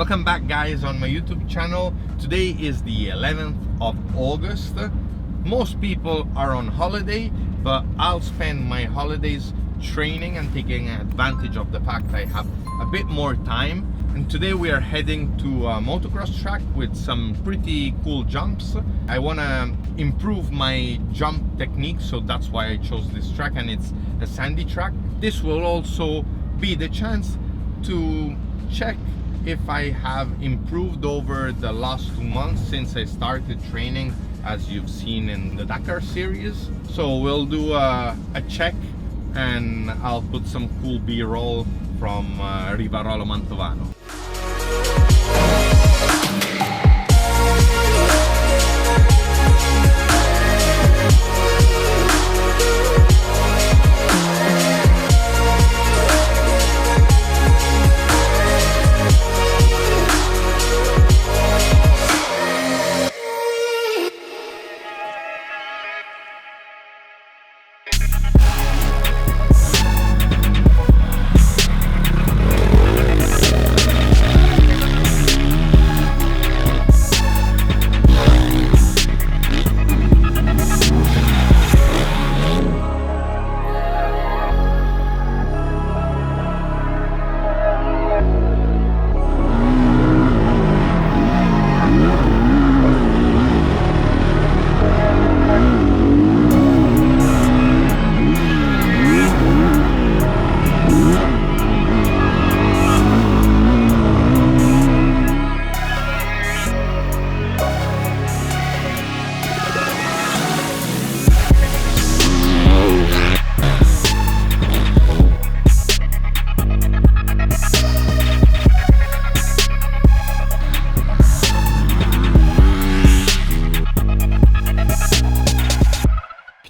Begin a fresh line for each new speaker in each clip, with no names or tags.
Welcome back guys on my YouTube channel. Today is the 11th of August. Most people are on holiday, but I'll spend my holidays training and taking advantage of the fact I have a bit more time. And today we are heading to a motocross track with some pretty cool jumps. I want to improve my jump technique, so that's why I chose this track, and it's a sandy track. This will also be the chance to check if I have improved over the last 2 months since I started training, as you've seen in the Dakar series. So we'll do a check, and I'll put some cool B-roll from Rivarolo Mantovano.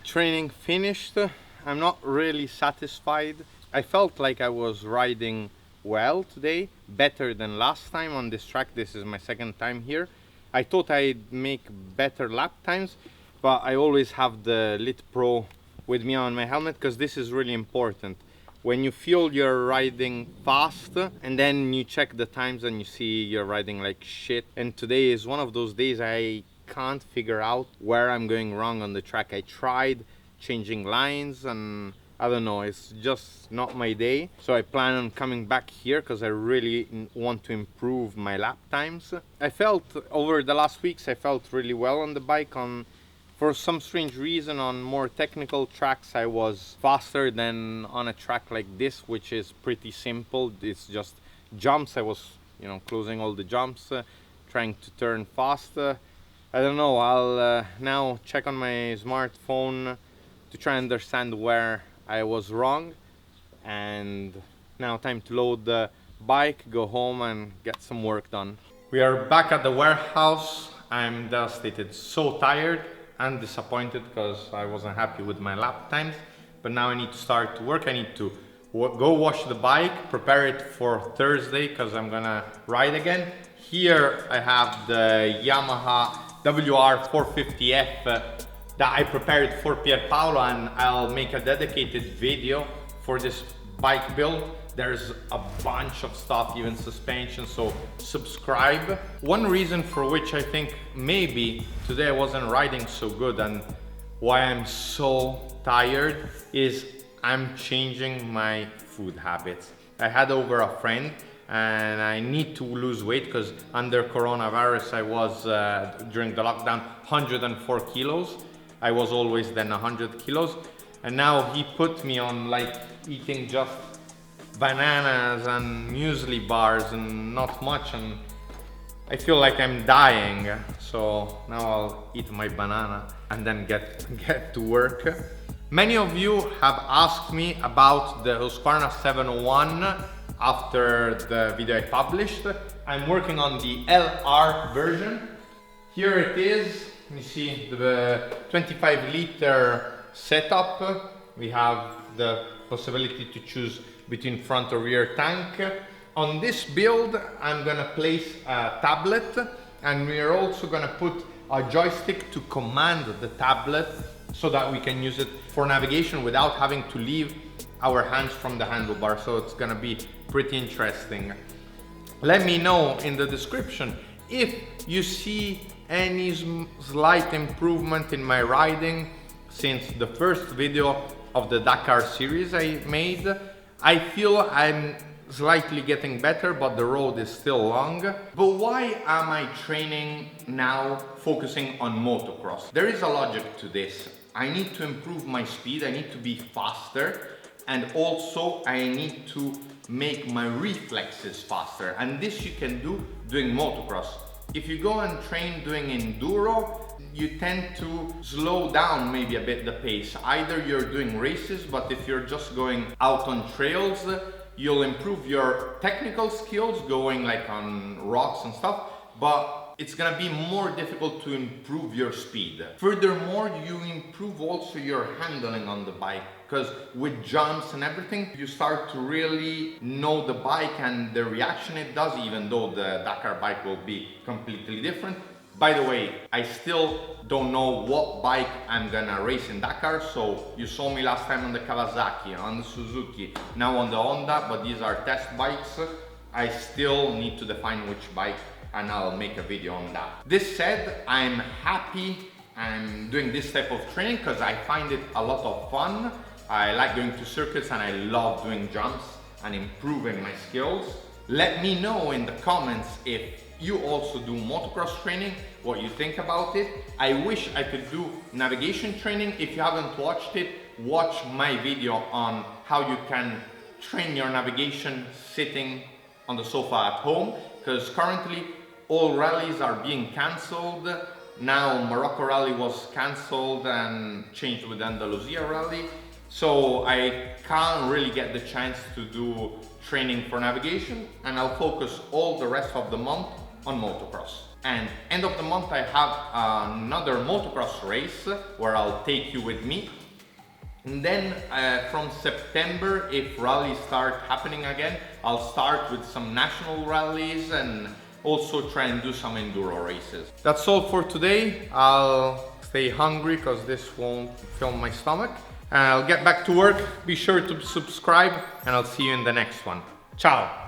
Training finished. I'm not really satisfied. I felt like I was riding well today, better than last time on this track. This is my second time here. I thought I'd make better lap times, but I always have the Lit Pro with me on my helmet because this is really important. When you feel you're riding fast and then you check the times and you see you're riding like shit, and today is one of those days I can't figure out where I'm going wrong on the track. I tried changing lines and I don't know, it's just not my day. So I plan on coming back here because I really want to improve my lap times. I felt over the last weeks I felt really well on the bike. For some strange reason on more technical tracks I was faster than on a track like this, which is pretty simple. It's just jumps. I was closing all the jumps, trying to turn faster. I don't know, I'll now check on my smartphone to try and understand where I was wrong. And now time to load the bike, go home and get some work done. We are back at the warehouse. I'm devastated, so tired and disappointed because I wasn't happy with my lap times. But now I need to start to work. I need to go wash the bike, prepare it for Thursday because I'm gonna ride again. Here I have the Yamaha WR450F that I prepared for Pierpaolo, and I'll make a dedicated video for this bike build. There's a bunch of stuff, even suspension, so subscribe. One reason for which I think maybe today I wasn't riding so good and why I'm so tired is I'm changing my food habits. I had over a friend and I need to lose weight because under coronavirus I was during the lockdown 104 kilos. I was always then 100 kilos, and now he put me on like eating just bananas and muesli bars and not much, and I feel like I'm dying. So now I'll eat my banana and then get to work. Many of you have asked me about the Husqvarna 701 after the video I published. I'm working on the LR version. Here it is. You see the 25-liter setup. We have the possibility to choose between front or rear tank. On this build, I'm gonna place a tablet, and we're also gonna put a joystick to command the tablet so that we can use it for navigation without having to leave our hands from the handlebar. So it's gonna be pretty interesting. Let me know in the description if you see any slight improvement in my riding since the first video of the Dakar series I made. I feel I'm slightly getting better, but the road is still long. But why am I training now focusing on motocross? There is a logic to this. I need to improve my speed, I need to be faster, and also I need to make my reflexes faster. And this you can do doing motocross. If you go and train doing enduro, you tend to slow down maybe a bit the pace. Either you're doing races, but if you're just going out on trails, you'll improve your technical skills going like on rocks and stuff, but it's gonna be more difficult to improve your speed. Furthermore, you improve also your handling on the bike, because with jumps and everything, you start to really know the bike and the reaction it does, even though the Dakar bike will be completely different. By the way, I still don't know what bike I'm gonna race in Dakar, so you saw me last time on the Kawasaki, on the Suzuki, now on the Honda, but these are test bikes. I still need to define which bike, and I'll make a video on that. This said, I'm happy I'm doing this type of training because I find it a lot of fun. I like going to circuits and I love doing jumps and improving my skills. Let me know in the comments if you also do motocross training, what you think about it. I wish I could do navigation training. If you haven't watched it, watch my video on how you can train your navigation sitting on the sofa at home, because currently all rallies are being cancelled. Now Morocco rally was cancelled and changed with Andalusia rally, so I can't really get the chance to do training for navigation, and I'll focus all the rest of the month on motocross. And end of the month I have another motocross race where I'll take you with me. And then from September, if rallies start happening again, I'll start with some national rallies and also try and do some enduro races. That's all for today. I'll stay hungry because this won't fill my stomach. And I'll get back to work. Be sure to subscribe and I'll see you in the next one. Ciao!